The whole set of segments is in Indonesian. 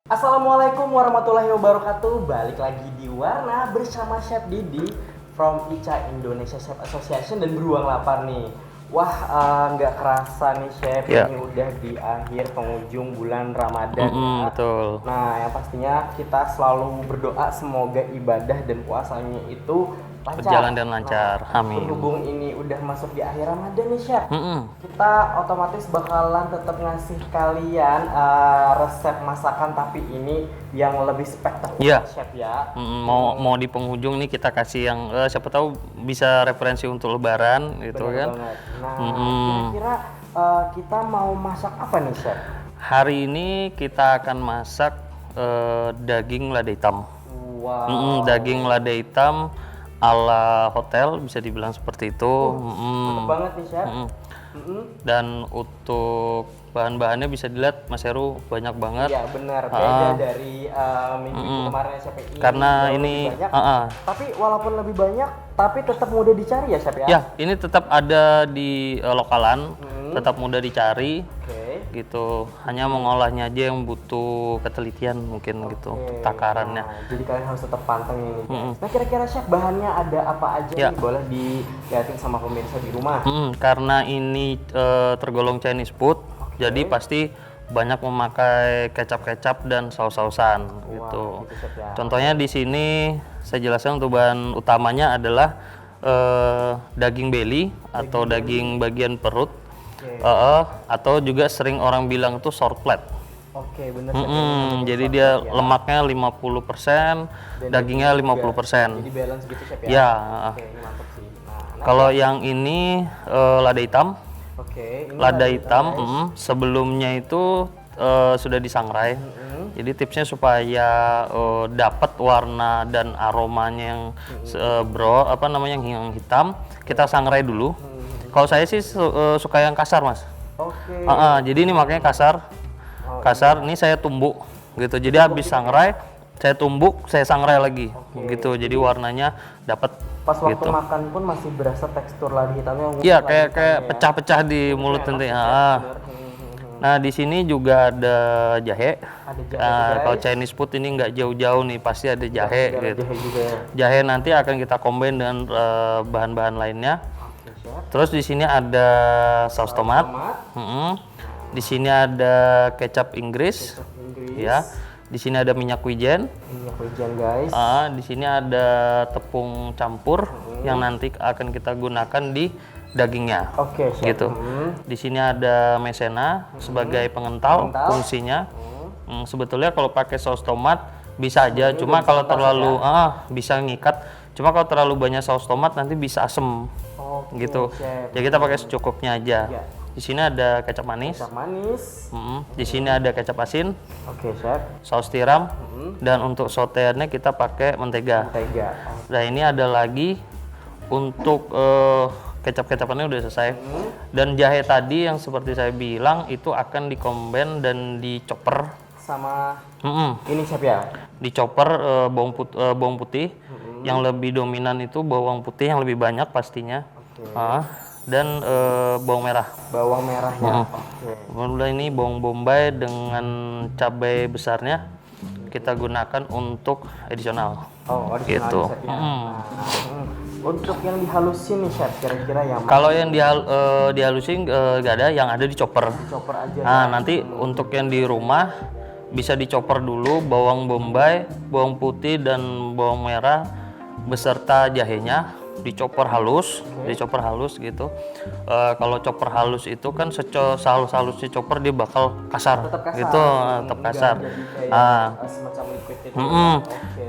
Assalamualaikum warahmatullahi wabarakatuh. Balik lagi di Warna bersama Chef Didi from ICA Indonesia Chef Association dan beruang lapar nih. Wah, nggak kerasa nih Chef, ini udah di akhir penghujung bulan Ramadan. Betul. Nah, yang pastinya kita selalu berdoa semoga ibadah dan puasanya itu lancar. Berjalan dan lancar. Nah, Amin. berhubung ini udah masuk di akhir Ramadan nih Chef, kita otomatis bakalan tetap ngasih kalian resep masakan tapi ini yang lebih spektakuler Chef ya. Mau di penghujung nih kita kasih yang siapa tahu bisa referensi untuk Lebaran gitu. Bener kan. Banget. Nah, kira-kira kita mau masak apa nih Chef? Hari ini kita akan masak daging lada hitam. Wow. Daging lada hitam ala hotel, bisa dibilang seperti itu. Mantap banget nih Chef. Dan untuk bahan-bahannya bisa dilihat Mas Heru banyak banget. Iya benar, beda dari minggu kemarin ya Chef. Karena jauh ini lebih banyak, tapi walaupun lebih banyak tapi tetap mudah dicari ya Chef ya? Ya, ini tetap ada di lokalan, tetap mudah dicari. Gitu, hanya mengolahnya aja yang butuh ketelitian mungkin gitu untuk takarannya. Nah, jadi kalian harus tetap pantengin ini. Nah, kira-kira Chef bahannya ada apa aja nih? Boleh dilihatin sama pemirsa di rumah. Karena ini tergolong Chinese food, jadi pasti banyak memakai kecap-kecap dan saus-sausan gitu. Chef, ya. Contohnya di sini saya jelaskan untuk bahan utamanya adalah daging belly atau daging bagian perut. Atau juga sering orang bilang tuh short flat. Oke, bener. Jadi dia lemaknya 50%, dagingnya 50%. Jadi balance gitu Chef ya? Ya. Oke, ini mantap sih. Kalau yang ini lada hitam. Oke, ini lada hitam sebelumnya itu sudah disangrai. Jadi tipsnya supaya dapat warna dan aromanya yang yang hitam, kita sangrai dulu. Kalau saya sih suka yang kasar Mas. Oke. Jadi ini makanya kasar. Kasar. Ini saya tumbuk gitu. Jadi habis sangrai, saya tumbuk, saya sangrai lagi. Gitu. Jadi warnanya dapat. Pas waktu makan pun masih berasa tekstur lada hitamnya. Iya, kayak pecah-pecah di mulut nanti. Nah, di sini juga ada jahe. Kalau Chinese food ini nggak jauh-jauh nih, pasti ada jahe gitu. Jahe nanti akan kita combine dengan bahan-bahan lainnya. Terus di sini ada saus tomat. Di sini ada kecap Inggris. Ya. Di sini ada minyak wijen. Minyak wijen guys. Di sini ada tepung campur yang nanti akan kita gunakan di dagingnya. Oke, gitu. Di sini ada maizena sebagai pengental fungsinya. Sebetulnya kalau pakai saus tomat bisa aja, cuma kalau terlalu bisa ngikat. Cuma kalau terlalu banyak saus tomat nanti bisa asem. Gitu. Ya kita pakai secukupnya aja. Di sini ada kecap manis. Di sini ada kecap asin. Oke, Chef. Saus tiram. Dan untuk sauteannya kita pakai mentega. Nah, ini ada lagi untuk kecap-kecapannya udah selesai. Dan jahe tadi yang seperti saya bilang itu akan dikombin dan dicoper sama ini Chef ya. Dicoper bawang putih. Yang lebih dominan itu bawang putih yang lebih banyak pastinya. Dan bawang merah. Bawang merahnya. Kemudian ini bawang bombay dengan cabai besarnya kita gunakan untuk additional. Additional gitu. Chef, ya. Untuk yang dihalusin nih Chef, kira-kira yang kalau yang dihalusin nggak ada, yang ada dicoper. Dicoper aja. Nah, nanti untuk yang di rumah bisa dicoper dulu bawang bombay, bawang putih dan bawang merah beserta jahenya. Dicoper halus gitu. Kalau chopper halus itu kan sehalus-halusnya chopper dia bakal kasar, gitu, tetap kasar. Semacam liquid gitu.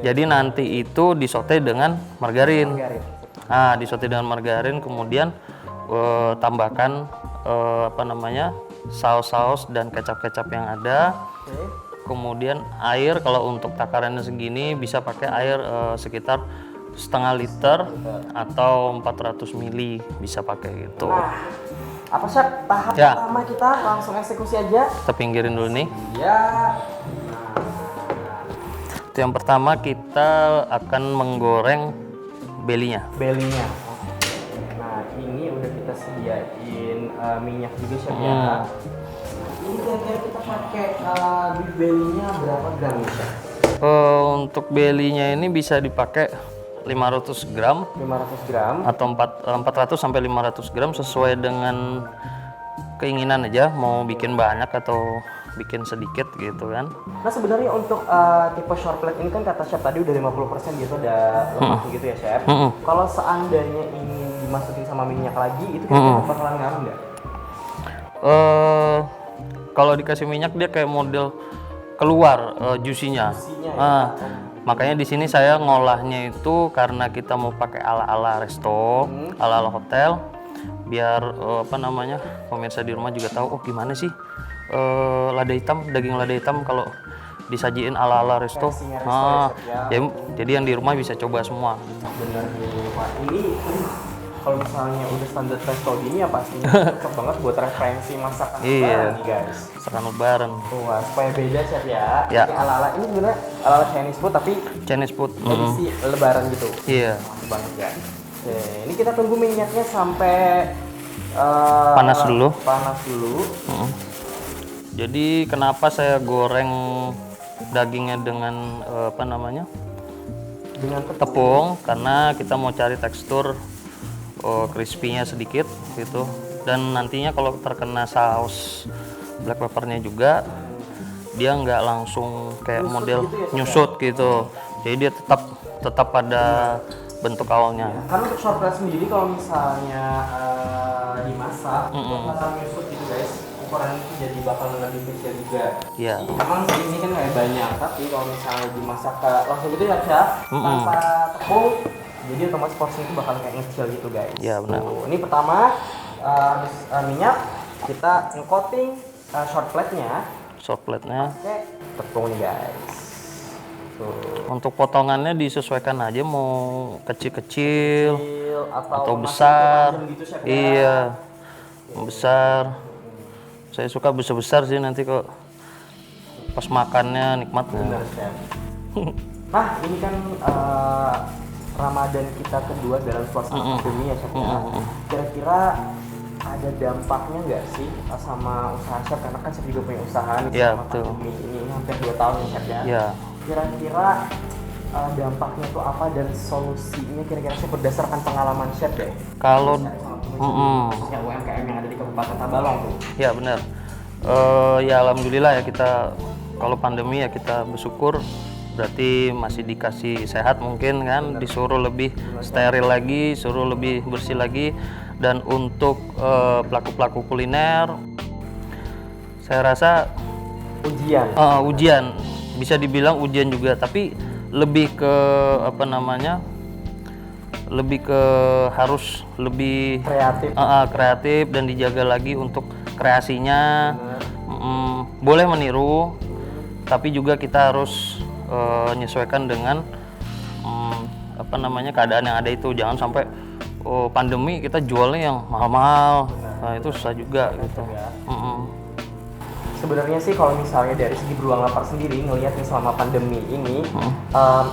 Jadi nanti itu disote dengan margarin. Disote dengan margarin, kemudian tambahkan saus-saus dan kecap-kecap yang ada. Kemudian air, kalau untuk takarannya segini bisa pakai air sekitar setengah liter atau 400 ml bisa pakai gitu. Nah, apa Chef? Tahap pertama kita langsung eksekusi aja. Kita pinggirin dulu nih. Iya. Yang pertama kita akan menggoreng belinya. Nah, ini udah kita sediain minyak juga Chef ya. Ini kira-kira kita pakai beef belly-nya berapa gram nih, Chef? Untuk belly-nya ini bisa dipakai 500 gram 500 gram atau 400 sampai 500 gram sesuai dengan keinginan aja, mau bikin banyak atau bikin sedikit gitu kan. Nah sebenarnya untuk tipe short plate ini kan kata Chef tadi udah 50% gitu, ada lemak gitu ya Chef. Kalau seandainya ingin dimasukin sama minyak lagi, itu kira-kira bakalan ngaruh nggak? Kalau dikasih minyak dia kayak model keluar juicy-nya. Ya? Makanya di sini saya ngolahnya itu karena kita mau pakai ala-ala resto, ala-ala hotel, biar pemirsa di rumah juga tahu oh gimana sih lada hitam, daging lada hitam kalau disajiin ala-ala resto. Jadi yang di rumah bisa coba semua. Bener nih, Pak. Ini kalau misalnya udah standar resto gini ya pastinya cocok banget buat referensi masakan lebaran nih guys. Masakan lebaran. Wah, supaya beda Chef ya. Ya. Ini ala-ala ini sebenarnya ala-ala Chinese food tapi Chinese food. edisi lebaran gitu. Iya. Mantap banget ya. Oke, ini kita tunggu minyaknya sampai panas dulu. Jadi kenapa saya goreng dagingnya dengan dengan tepung? Karena kita mau cari tekstur crispy-nya sedikit gitu. Dan nantinya kalau terkena saus black pepper-nya juga dia nggak langsung kayak nyusut model gitu ya, nyusut gitu. Jadi dia tetap pada bentuk awalnya. Karena untuk short plate sendiri kalau misalnya dimasak bakal nyusut gitu guys. Ukuran itu jadi bakal lebih kecil juga. Iya. Emang sih ini kan kayak banyak, tapi kalau misalnya dimasak langsung gitu ya Chef, tanpa tepung, jadi otomatis porsinya itu bakal kayak ngecil gitu guys. Iya benar. Ini pertama habis minyak kita coating short plate-nya. Short plate-nya. Pakai tepung nih guys. Tuh. Untuk potongannya disesuaikan aja, mau kecil-kecil atau besar. Gitu, Chef, ya. Iya. Besar. Saya suka besar-besar sih, nanti kok pas makannya nikmat. Benar, Chef. Nah, ini kan Ramadan kita kedua dalam suasana pandemi ya Chef. Kira-kira ada dampaknya nggak sih sama usaha Chef? Karena kan Chef juga punya usaha nih sama pandemi ini hampir 2 tahun ya Chef ya. Iya. Kira-kira dampaknya itu apa dan solusinya kira-kira Chef berdasarkan pengalaman Chef deh? Kalau khususnya UMKM yang ada di Kabupaten Tabalong tuh. Ya benar. Ya alhamdulillah ya, kita kalau pandemi ya kita bersyukur, berarti masih dikasih sehat mungkin kan, disuruh lebih steril lagi, suruh lebih bersih lagi. Dan untuk pelaku-pelaku kuliner saya rasa ujian bisa dibilang ujian juga, tapi lebih ke lebih ke harus lebih kreatif dan dijaga lagi untuk kreasinya. Boleh meniru, tapi juga kita harus menyesuaikan dengan keadaan yang ada itu. Jangan sampai pandemi kita jualnya yang mahal-mahal. Nah, itu susah juga gitu. Sebenarnya sih kalau misalnya dari segi beruang lapar sendiri ngelihat nih selama pandemi ini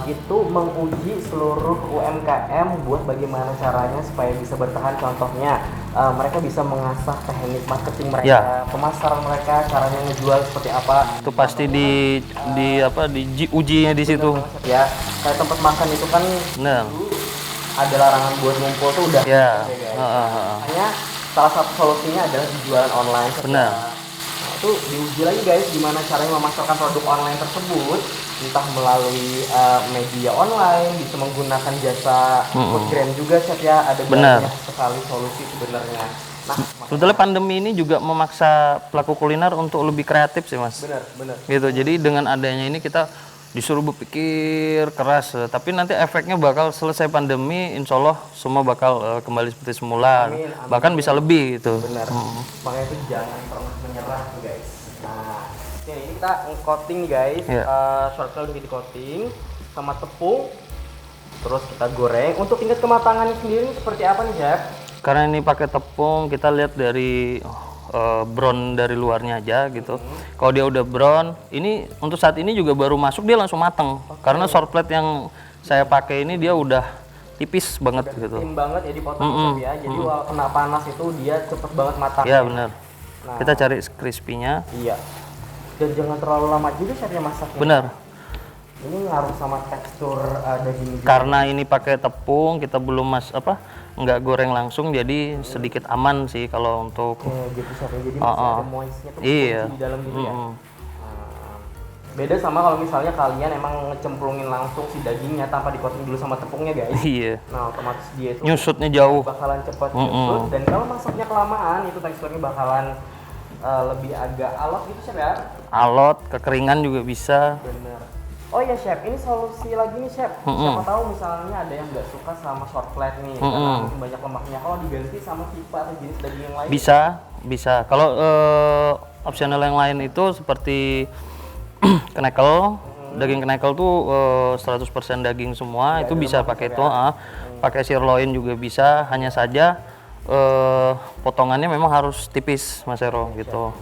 itu menguji seluruh UMKM buat bagaimana caranya supaya bisa bertahan. Contohnya mereka bisa mengasah teknik marketing mereka, pemasaran mereka, caranya ngejual seperti apa. Itu pasti ujinya di situ. Ya, kayak tempat makan itu kan ada larangan buat ngumpul tuh udah. Makanya salah satu solusinya adalah jualan online. Benar. Itu diuji lagi guys gimana caranya memasarkan produk online tersebut, entah melalui media online, bisa menggunakan jasa Foodgram juga Chef ya. Ada banyak sekali solusi sebenarnya. Nah, sebetulnya pandemi ini juga memaksa pelaku kuliner untuk lebih kreatif sih Mas. Benar. Gitu. Jadi dengan adanya ini kita disuruh berpikir keras, tapi nanti efeknya bakal selesai pandemi, insya Allah semua bakal kembali seperti semula. Amin. Bahkan bisa lebih gitu. Benar. Makanya itu jangan pernah menyerah guys. Nah, ini kita coating guys, short plate di coating sama tepung, terus kita goreng. Untuk tingkat kematangannya sendiri seperti apa nih Chef? Karena ini pakai tepung, kita lihat dari brown dari luarnya aja gitu. Kalau dia udah brown, ini untuk saat ini juga baru masuk dia langsung mateng. Karena short plate yang saya pakai ini dia udah tipis banget gitu. Thin banget ya dipotong ya. Jadi kalau kena panas itu dia cepet banget matang. Iya benar. Nah, kita cari crispy-nya. Iya. Dan jangan terlalu lama juga chef ya masaknya. Bener. Ini ngaruh sama tekstur daging juga. Karena ini pakai tepung, kita belum nggak goreng langsung, jadi sedikit aman sih kalau untuk. Gitu chef. Jadi masih ada moistnya tuh iya. di dalam gitu ya. Beda sama kalau misalnya kalian emang ngecemplungin langsung si dagingnya tanpa di-coating dulu sama tepungnya guys. Iya. Nah otomatis dia itu Nyusutnya jauh. bakalan cepat nyusut, dan kalau masaknya kelamaan itu teksturnya bakalan lebih agak alot gitu chef ya. Alot, kekeringan juga bisa. Bener. Oh ya chef, ini solusi lagi nih chef. Siapa tahu misalnya ada yang nggak suka sama short flat nih, karena mungkin banyak lemaknya. Kalau diganti sama tipe atau jenis daging yang lain? Bisa. Kalau opsional yang lain itu seperti knekel, daging knekel tuh 100% daging semua, itu bisa pakai itu. Pakai sirloin juga bisa, hanya saja potongannya memang harus tipis Mas Ero gitu.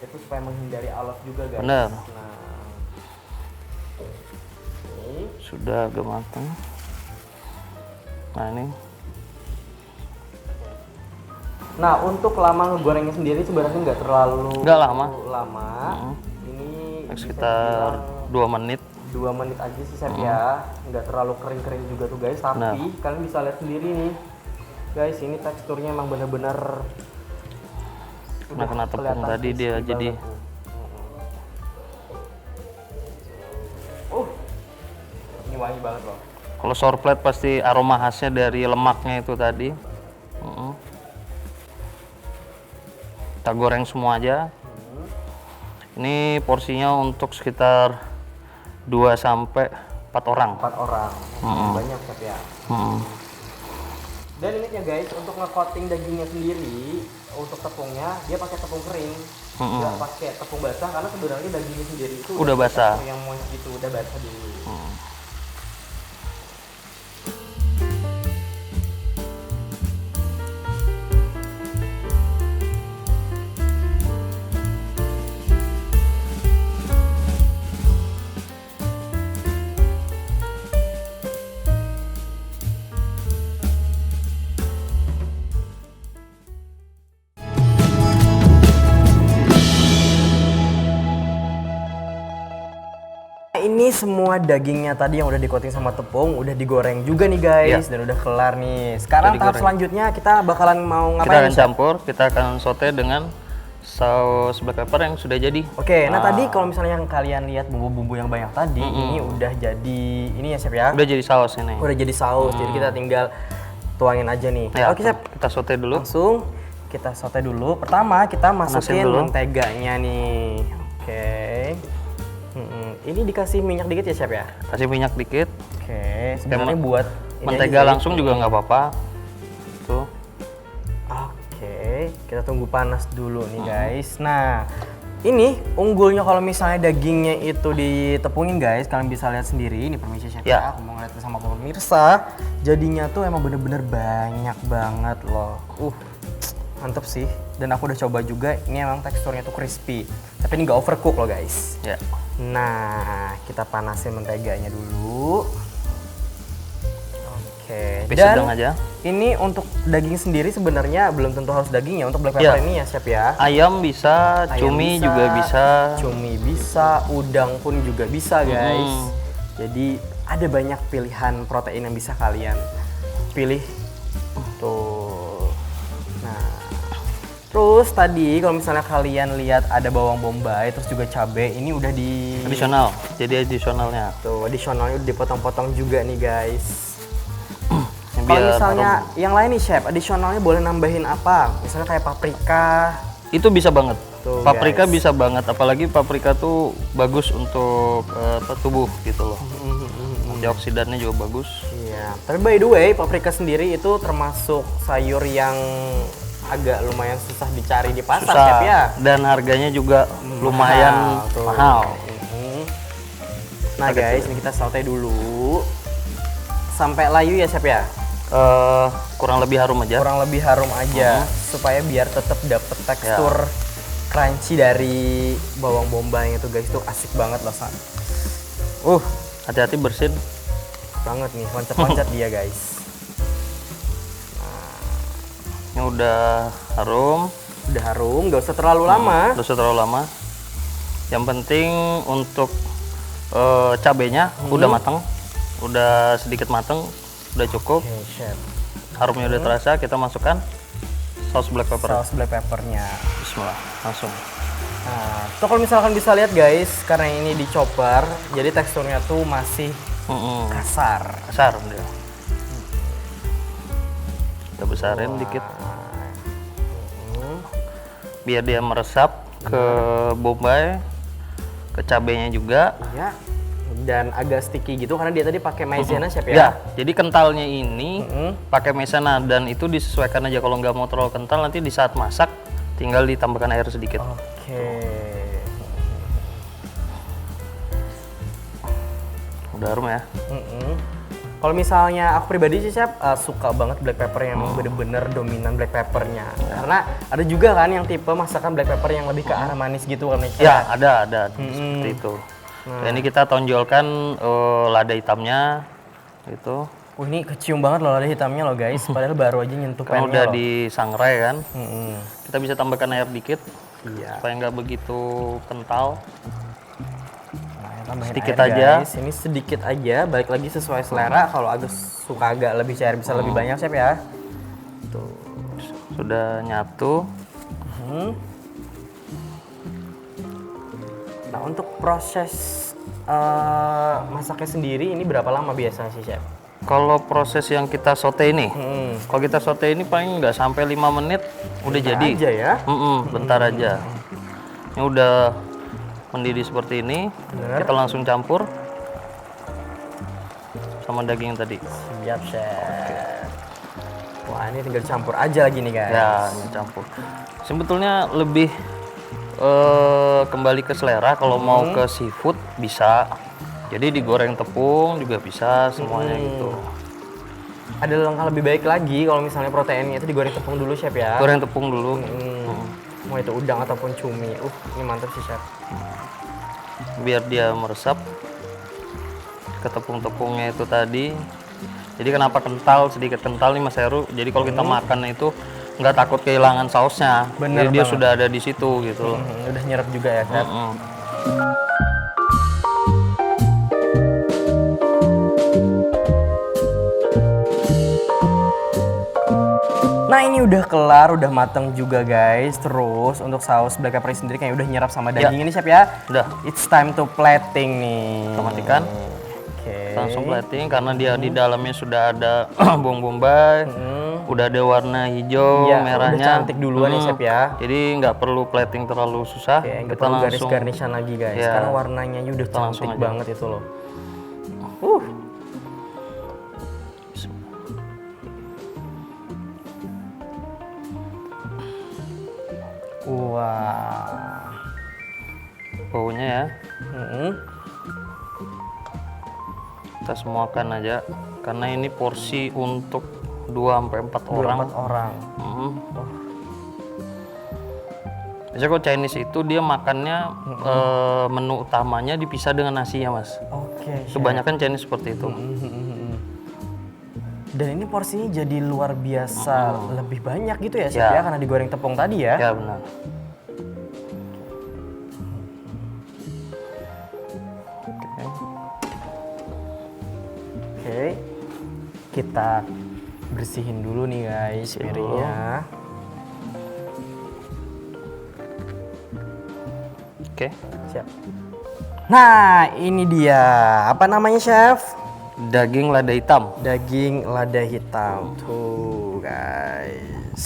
Itu supaya menghindari alot juga guys. Bener. Nah, sudah agak matang. Nah ini. Nah untuk lama ngegorengnya sendiri sebenarnya nggak terlalu lama. Ini sekitar 2 menit. 2 menit aja sih chef ya, nggak terlalu kering-kering juga tuh guys. Tapi kalian bisa lihat sendiri nih guys, ini teksturnya emang bener-bener kena tepung tadi dia jadi. Ini wangi banget loh. Kalau sour flat pasti aroma khasnya dari lemaknya itu tadi. Kita goreng semua aja. Ini porsinya untuk sekitar 2 sampai 4 orang. 4 orang. Banyak chef ya. Dan ini ya guys, untuk nge-coating dagingnya sendiri, untuk tepungnya dia pakai tepung kering, nggak pakai tepung basah, karena sebenarnya dagingnya sendiri itu udah basah. Yang moist gitu, udah basah dulu. Ini semua dagingnya tadi yang udah di-coating sama tepung, udah digoreng juga nih guys, dan udah kelar nih. Sekarang tahap selanjutnya kita bakalan mau ngapain? Kita akan campur, kita akan saute dengan saus black pepper yang sudah jadi. Oke, nah tadi kalau misalnya yang kalian lihat bumbu-bumbu yang banyak tadi, ini udah jadi, ini ya chef ya? Udah jadi saus ini. Udah jadi saus, jadi kita tinggal tuangin aja nih. Ya, oke chef, kita saute dulu. Langsung kita saute dulu. Pertama kita masukin menteganya nih. Oke. Ini dikasih minyak dikit ya chef ya? Kasih minyak dikit. Oke, sebenarnya buat mentega langsung juga nggak apa-apa. Tuh. Oke, kita tunggu panas dulu nih guys. Nah, ini unggulnya kalau misalnya dagingnya itu ditepungin guys, kalian bisa lihat sendiri. Ini permisi chef ya, aku mau ngeliat sama pemirsa. Jadinya tuh emang bener-bener banyak banget loh. Mantep sih. Dan aku udah coba juga, ini emang teksturnya tuh crispy. Tapi ini nggak overcook loh guys. Ya. Nah, kita panasin menteganya dulu. Oke. Dan aja. Ini untuk daging sendiri sebenarnya belum tentu harus daging ya, untuk black pepper ini ya chef ya. Ayam bisa, cumi juga bisa. Cumi bisa, udang pun juga bisa guys. Jadi ada banyak pilihan protein yang bisa kalian pilih. Tuh. Terus tadi kalau misalnya kalian lihat ada bawang bombay, terus juga cabai, ini udah di additional. Jadi additionalnya. Tuh, additionalnya udah dipotong-potong juga nih guys. Kalau misalnya yang lain nih chef, additionalnya boleh nambahin apa? Misalnya kayak paprika. Itu bisa banget. Tuh, paprika guys. bisa banget, apalagi paprika tuh bagus untuk tubuh gitu loh. Antioksidannya juga bagus. Iya. Tapi by the way, paprika sendiri itu termasuk sayur yang agak lumayan susah dicari di pasar chef ya. Dan harganya juga lumayan mahal. Nah guys, ini kita saute dulu sampai layu ya chef ya. Kurang lebih harum aja. Kurang lebih harum aja supaya biar tetap dapet tekstur crunchy dari bawang bombay itu guys, itu asik banget loh San. Hati-hati bersin banget nih, loncat-loncat dia guys. Ini udah harum. Udah harum, nggak usah terlalu lama. Nggak usah terlalu lama. Yang penting untuk cabenya udah matang, udah sedikit matang, udah cukup. Oke, chef. Harumnya udah terasa, kita masukkan saus black pepper. Saus black peppernya. Bismillah, langsung. Nah, tuh kalau misalkan bisa lihat guys, karena ini di chopper, jadi teksturnya tuh masih kasar. Kasar dia. Kita besarin dikit. Biar dia meresap ke bombay, ke cabenya juga. Iya. Dan agak sticky gitu karena dia tadi pakai maizena chef ya. Ya, jadi kentalnya ini pakai maizena dan itu disesuaikan aja, kalau nggak mau terlalu kental nanti di saat masak tinggal ditambahkan air sedikit. Oke. Udah harum ya. Kalau misalnya aku pribadi sih chef suka banget black pepper yang bener-bener dominan black peppernya. Karena ada juga kan yang tipe masakan black pepper yang lebih ke arah manis gitu kan chef. Ya, ada seperti itu. Nah, ini kita tonjolkan lada hitamnya gitu. Ini kecium banget loh lada hitamnya loh guys, padahal baru aja nyentuh Kan pannya udah loh. disangrai kan. Kita bisa tambahkan air dikit Iya. supaya nggak begitu kental. Tambahin Sedikit air, aja. guys. Ini sedikit aja, balik lagi sesuai selera. Kalau agak suka agak lebih cair bisa lebih banyak chef ya. Tuh. Sudah nyatu. Nah untuk proses masaknya sendiri ini berapa lama biasanya sih chef? Kalau proses yang kita sote ini, kalau kita sote ini paling nggak sampai 5 menit udah Bentar jadi. aja ya. Bentar aja. Ini udah mendidih seperti ini. Bener. Kita langsung campur sama daging tadi. Siap chef. Wah ini tinggal campur aja lagi nih guys. Ya, ini campur. Sebetulnya lebih kembali ke selera. Kalau mau ke seafood bisa. Jadi digoreng tepung juga bisa semuanya gitu. Ada langkah lebih baik lagi kalau misalnya proteinnya itu digoreng tepung dulu chef ya. Goreng tepung dulu. Mau itu udang ataupun cumi. Ini mantap sih chef. Biar dia meresap ke tepung-tepungnya itu tadi. Jadi kenapa kental, sedikit kental nih Mas Heru. Jadi kalau kita makan itu nggak takut kehilangan sausnya. Bener Jadi dia banget. sudah ada di situ gitu loh. Udah nyerap juga ya chef. Nah ini udah kelar, udah mateng juga guys. Terus untuk saus black pepper sendiri kayaknya udah nyerap sama daging ini chef ya. Udah. It's time to plating nih. Kita matikan. Oke. Kita langsung plating karena dia di dalamnya sudah ada bawang bombay, udah ada warna hijau, Iya, merahnya. udah cantik duluan nih chef ya. Jadi nggak perlu plating terlalu susah. Oke, nggak Kita perlu langsung garis-garishan lagi guys. Ya. Karena warnanya udah langsung cantik aja. banget itu loh. Wah. baunya ya. Mm-mm. Kita semuakan aja karena ini porsi untuk 2-4 orang. 4 orang. Biasanya kalau Chinese itu dia makannya menu utamanya dipisah dengan nasinya mas. Oke. chef. Kebanyakan Chinese seperti itu. Dan ini porsinya jadi luar biasa lebih banyak gitu ya chef Ya. ya karena digoreng tepung tadi ya. Ya benar. Oke. Kita bersihin dulu nih guys piringnya. Oke. Siap. Nah, ini dia. Apa namanya, Chef? Daging lada hitam. Daging lada hitam. Tuh, guys.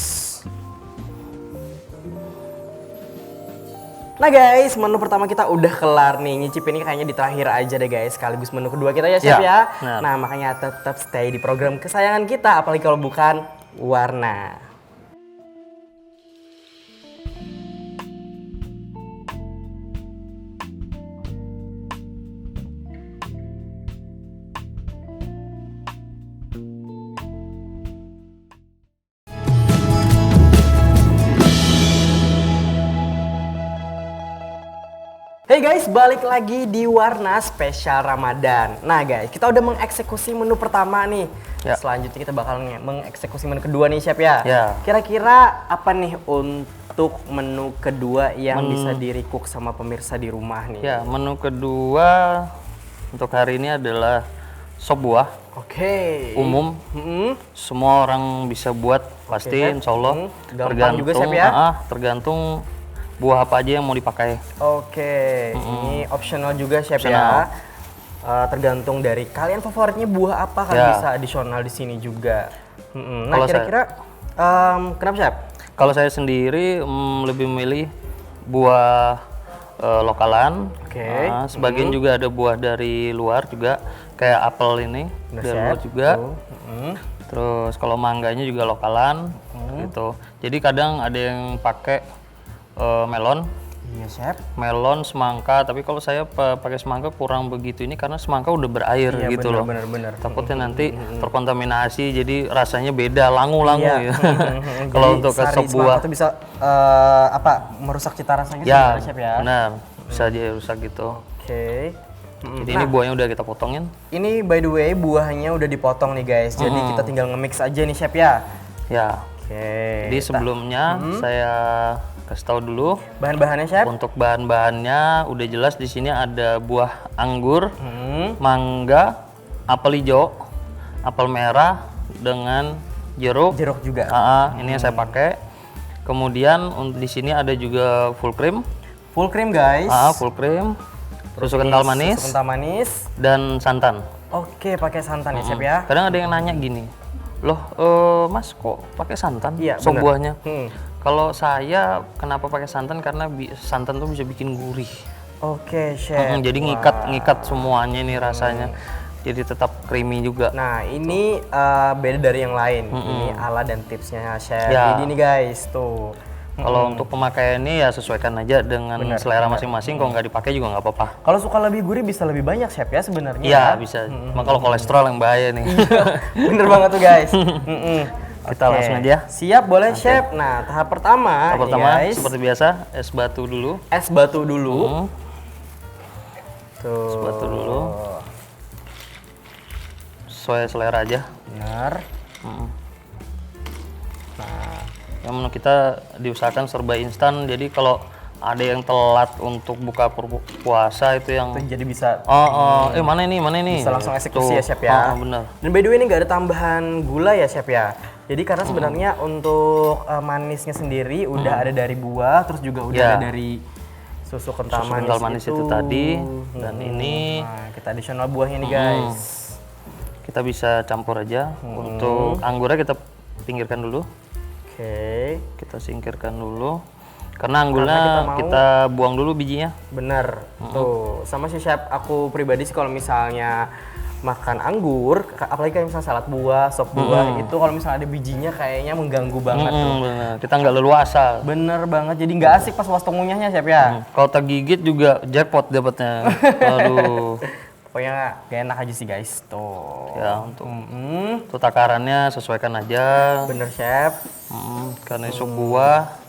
Nah guys, menu pertama kita udah kelar nih. Nyicip ini kayaknya di terakhir aja deh guys. Sekaligus menu kedua kita ya, Chef Ya, ya. benar. Nah, makanya tetap stay di program kesayangan kita. Apalagi kalau bukan Warna. Hey guys, balik lagi di Warna Spesial Ramadan. Nah guys, kita udah mengeksekusi menu pertama nih. Ya. Selanjutnya kita bakal mengeksekusi menu kedua nih, Chef ya. Ya. Kira-kira apa nih untuk menu kedua yang bisa di-recook sama pemirsa di rumah nih. Ya, menu kedua untuk hari ini adalah sop buah. Oke. Umum. Semua orang bisa buat pasti, insya Allah. Gampang juga Chef ya. Tergantung buah apa aja yang mau dipakai. Oke. Ini optional juga Chef ya. Tergantung dari kalian favoritnya buah apa kan bisa adisional di sini juga. Nah, kira-kira kenapa Chef? Kalau saya sendiri lebih memilih buah lokalan. Sebagian juga ada buah dari luar juga, kayak apel ini dari luar juga. Terus kalau mangganya juga lokalan gitu. Jadi kadang ada yang pakai melon. Iya Chef. Melon, semangka, tapi kalau saya pakai semangka kurang begitu ini karena semangka udah berair gitu loh. Bener. Takutnya nanti terkontaminasi jadi rasanya beda, langu-langu ya. Kalau untuk ke sop buah itu bisa merusak cita rasanya ya, Chef ya. Benar, bisa aja rusak gitu. Oke. Jadi ini buahnya udah kita potongin. Ini by the way buahnya udah dipotong nih guys. Jadi kita tinggal nge-mix aja nih Chef ya. Ya. Jadi sebelumnya saya kasih tahu dulu bahan-bahannya Chef. Untuk bahan-bahannya udah jelas di sini ada buah anggur, mangga, apel hijau, apel merah dengan jeruk. Jeruk juga. Ini yang saya pakai. Kemudian di sini ada juga full cream. Full cream guys. Full cream. Susu kental manis. Susu kental manis. Dan santan. Oke, pakai santan ya Chef ya. Kadang ada yang nanya gini, loh Mas kok pakai santan? Iya, sop buahnya. Kalau saya kenapa pakai santan karena santan tuh bisa bikin gurih. Oke Chef. Jadi ngikat semuanya nih rasanya. Jadi tetap creamy juga. Nah ini beda dari yang lain. Ini ala dan tipsnya Chef. Jadi nih guys tuh. Kalau untuk pemakaiannya ya sesuaikan aja dengan selera masing-masing. Kalau nggak dipakai juga nggak apa-apa. Kalau suka lebih gurih bisa lebih banyak Chef ya sebenarnya. Iya bisa. Cuma kalau kolesterol yang bahaya nih. Bener banget tuh guys. Kita langsung aja. Siap, boleh Chef. Nah, tahap pertama guys, seperti biasa, es batu dulu. Es batu dulu. Tuh. Es batu dulu. Sesuai selera aja. Benar. Nah, yang menu kita diusahakan serba instan. Jadi kalau ada yang telat untuk buka puasa itu yang jadi bisa mana ini bisa langsung eksekusi ya Chef ya. Benar. Dan by the way ini nggak ada tambahan gula ya Chef ya. Jadi karena sebenarnya untuk manisnya sendiri udah ada dari buah, terus juga udah ada dari susu kental manis itu tadi. Dan ini kita additional buahnya nih guys. Kita bisa campur aja. Untuk anggurnya kita pinggirkan dulu. Oke. Kita singkirkan dulu. Karena anggurnya kita buang dulu bijinya. Bener. Tuh, sama sih Chef, aku pribadi sih kalau misalnya makan anggur, apalagi kayak misalnya salad buah, sop buah, itu kalau misalnya ada bijinya kayaknya mengganggu banget tuh. Bener. Kita nggak leluasa. Bener banget, jadi nggak asik pas waktu ngunyahnya Chef ya. Kalau tergigit juga jackpot dapatnya. Aduh. Pokoknya gak enak aja sih guys, tuh. Ya untuk takarannya sesuaikan aja. Bener Chef. Karena sop buah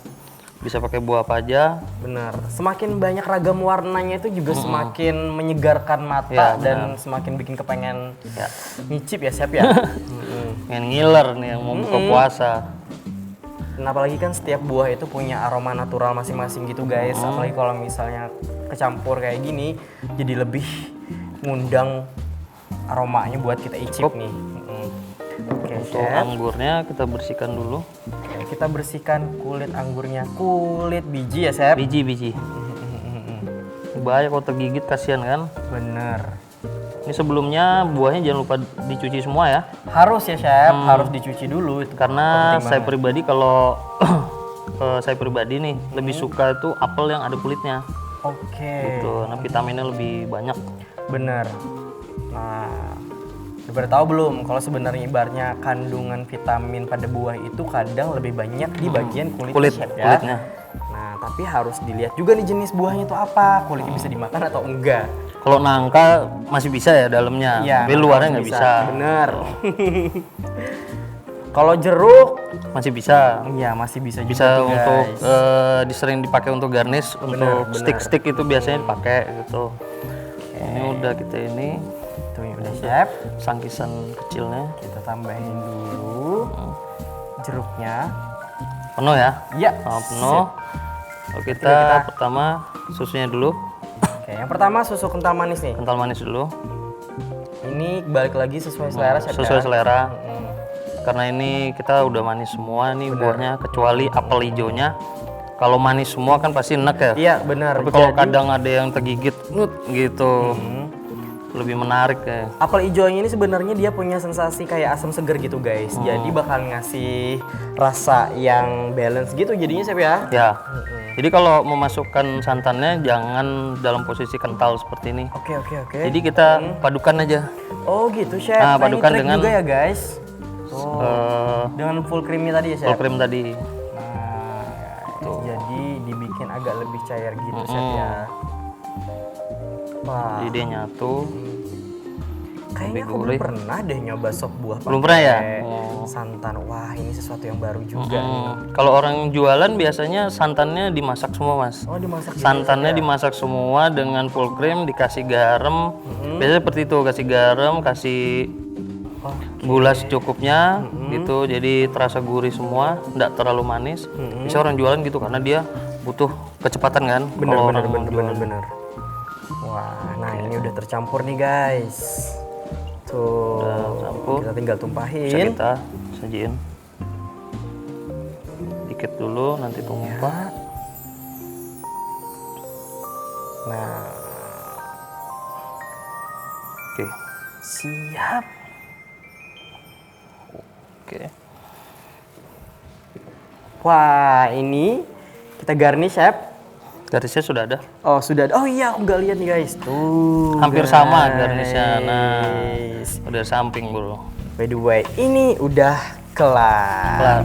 bisa pakai buah apa aja. Bener. Semakin banyak ragam warnanya itu juga semakin menyegarkan mata dan semakin bikin kepengen nyicip ya Chef ya. Pengen ngiler nih yang mau buka puasa. Dan apalagi kan setiap buah itu punya aroma natural masing-masing gitu guys. Apalagi kalau misalnya kecampur kayak gini, jadi lebih ngundang aromanya buat kita icip nih. Oke, untuk anggurnya kita bersihkan dulu. Kita bersihkan kulit anggurnya, kulit biji ya Chef. Biji. Bahaya kalau tergigit, kasihan kan. Bener. Ini sebelumnya buahnya jangan lupa dicuci semua ya. Harus ya Chef, harus dicuci dulu. Itu karena saya pribadi kalau saya pribadi nih lebih suka itu apel yang ada kulitnya. Oke. Gitu, nah vitaminnya lebih banyak. Bener. Nah, udah tahu belum kalau sebenarnya ibaratnya kandungan vitamin pada buah itu kadang lebih banyak di bagian kulit Chef ya. Kulitnya. Nah, tapi harus dilihat juga nih jenis buahnya itu apa, kulitnya bisa dimakan atau enggak. Kalau nangka masih bisa ya dalamnya, tapi luarnya nggak bisa. Bener. Kalau jeruk masih bisa. Iya, masih bisa juga. Bisa untuk sering dipakai untuk garnish, untuk stick-stick itu biasanya dipakai gitu. Ini udah kita ini. Tuh ya udah Chef. Sangkisan kecilnya kita tambahin dulu jeruknya. Penuh ya? Iya. Penuh. Lalu kita pertama susunya dulu. Oke, yang pertama susu kental manis nih. Kental manis dulu. Ini balik lagi sesuai selera chef. Sesuai selera. Karena ini kita udah manis semua nih buahnya, kecuali apel hijaunya. Kalau manis semua kan pasti enak ya. Iya benar. Tapi kalau kadang ada yang tergigit gitu, lebih menarik ya. Apel hijaunya ini sebenarnya dia punya sensasi kayak asam seger gitu guys. Jadi bakal ngasih rasa yang balance gitu jadinya chef ya. Ya. Jadi kalau memasukkan santannya jangan dalam posisi kental seperti ini. Oke. Jadi kita padukan aja. Oh gitu chef. Nah, Nah, padukan ini trik dengan juga ya guys. Dengan full creamnya tadi ya chef. Full cream tadi. Nah, jadi dibikin agak lebih cair gitu chef ya. Wah. Jadi dia nyatu. Kayaknya aku belum pernah deh nyoba sop buah Belum pernah ya? santan. Wah ini sesuatu yang baru juga nih. Kalau orang jualan biasanya santannya dimasak semua mas. Oh dimasak. Santannya dimasak semua dengan full cream, dikasih garam. Biasanya seperti itu, kasih garam, kasih gula secukupnya gitu. Jadi terasa gurih semua, nggak terlalu manis. Bisa orang jualan gitu karena dia butuh kecepatan kan. Bener. Wah, nah ini udah tercampur nih guys. Tuh, campur. kita tinggal Bisa tumpahin. kita sajiin. Dikit dulu, nanti tumpah. Nah, Oke. siap. Oke. Wah, ini kita garnish chef. Garisnya sudah ada. Oh sudah. Oh iya, aku nggak lihat nih guys. Tuh. Hampir sama garisnya. Nah, guys. udah samping bro. By the way, ini udah kelar. Kelar.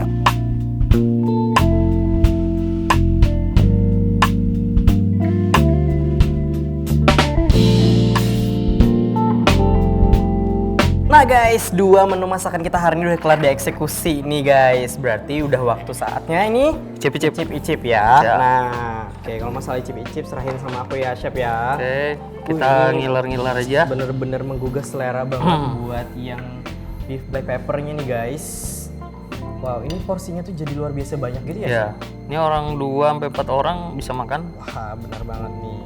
Nah guys, dua menu masakan kita hari ini udah kelar dieksekusi nih guys. Berarti udah waktu saatnya ini Icip-icip. icip ya. Ya. Nah, oke kalau masalah icip-icip serahin sama aku ya chef ya. Oke, kita ngiler-ngiler aja. Bener-bener menggugah selera banget buat yang beef black peppernya nih guys. Wow, ini porsinya tuh jadi luar biasa banyak gitu ya? Ya, ini orang 2 sampai 4 orang bisa makan. Wah, benar banget nih.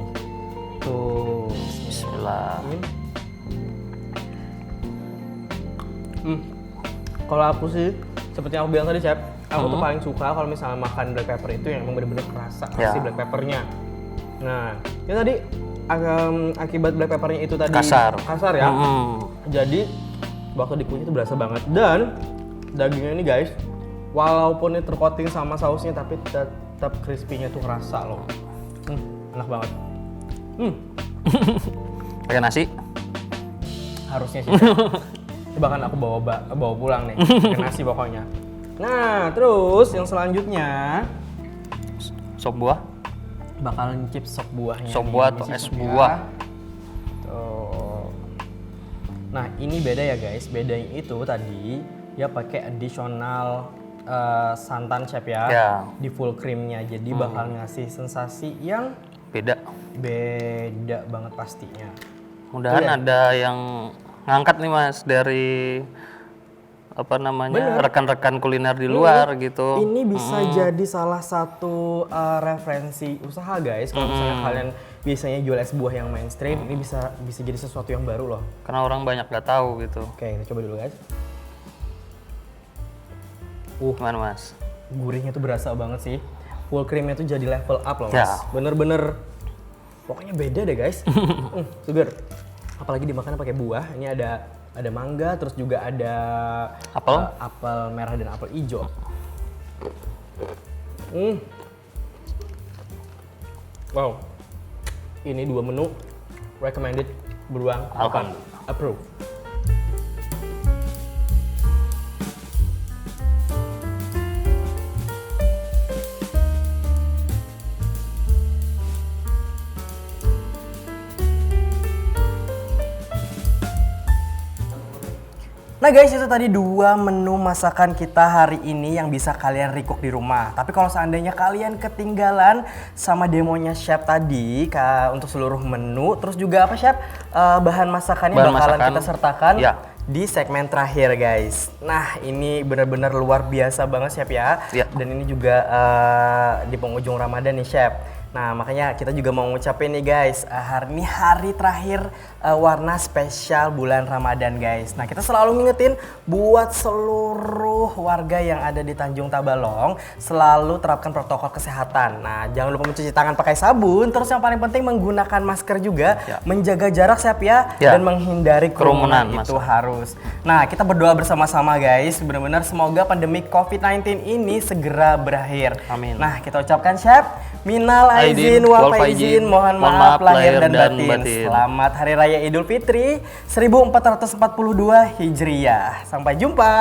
Tuh, Bismillah. Kalau aku sih, seperti yang aku bilang tadi chef, aku tuh paling suka kalau misalnya makan black pepper itu yang emang bener-bener kerasa si black peppernya. Nah, ya tadi akibat black peppernya itu tadi Kasar ya. Jadi waktu dikunyah itu berasa banget. Dan dagingnya ini guys, walaupun ini tercoating sama sausnya tapi tetap crispy-nya tuh kerasa loh. Enak banget. Pakai nasi. Harusnya sih. Coba kan aku bawa pulang nih, pakai nasi pokoknya. Nah, terus yang selanjutnya Sop buah. bakal nyicip sop buahnya. Sop nih, buah ini atau sih es sopnya. buah. Tuh. Nah, ini beda ya guys. Bedanya itu tadi dia pakai additional santan chef ya, Ya. di full creamnya. Jadi bakal ngasih sensasi yang Beda. beda banget pastinya. Mudahan ada yang ngangkat nih mas dari apa namanya rekan-rekan kuliner di luar gitu. Ini bisa jadi salah satu referensi usaha guys. Kalau misalnya kalian biasanya jual es buah yang mainstream, ini bisa jadi sesuatu yang baru loh. Karena orang banyak gak tahu gitu. Oke, kita coba dulu guys. Gimana mas? Gurihnya tuh berasa banget sih. Full creamnya tuh jadi level up loh mas. Ya. Bener-bener, pokoknya beda deh guys. Seger. Apalagi dimakan pakai buah. Ini ada mangga, terus juga ada Apel? apel merah dan apel hijau. Wow, ini 2 menu recommended, beruang, Alhamdulillah. approve. Nah guys, itu tadi 2 menu masakan kita hari ini yang bisa kalian recook di rumah. Tapi kalau seandainya kalian ketinggalan sama demonya chef tadi untuk seluruh menu, terus juga apa chef, bahan masakannya bakalan kita sertakan di segmen terakhir guys. Nah ini benar-benar luar biasa banget Chef ya. Dan ini juga di penghujung Ramadan nih Chef. Nah makanya kita juga mau ngucapin nih guys, hari ini hari terakhir warna spesial bulan Ramadan guys. Nah kita selalu ngingetin buat seluruh warga yang ada di Tanjung Tabalong selalu terapkan protokol kesehatan. Nah jangan lupa mencuci tangan pakai sabun, terus yang paling penting menggunakan masker juga, menjaga jarak Chef ya, dan menghindari kerumunan itu harus. Nah kita berdoa bersama-sama guys, benar-benar semoga pandemi COVID-19 ini segera berakhir. Amin. Nah kita ucapkan Chef, minal aizin wal faizin, mohon maaf lahir dan batin. Selamat Hari Raya Idul Fitri 1442 Hijriah. Sampai jumpa.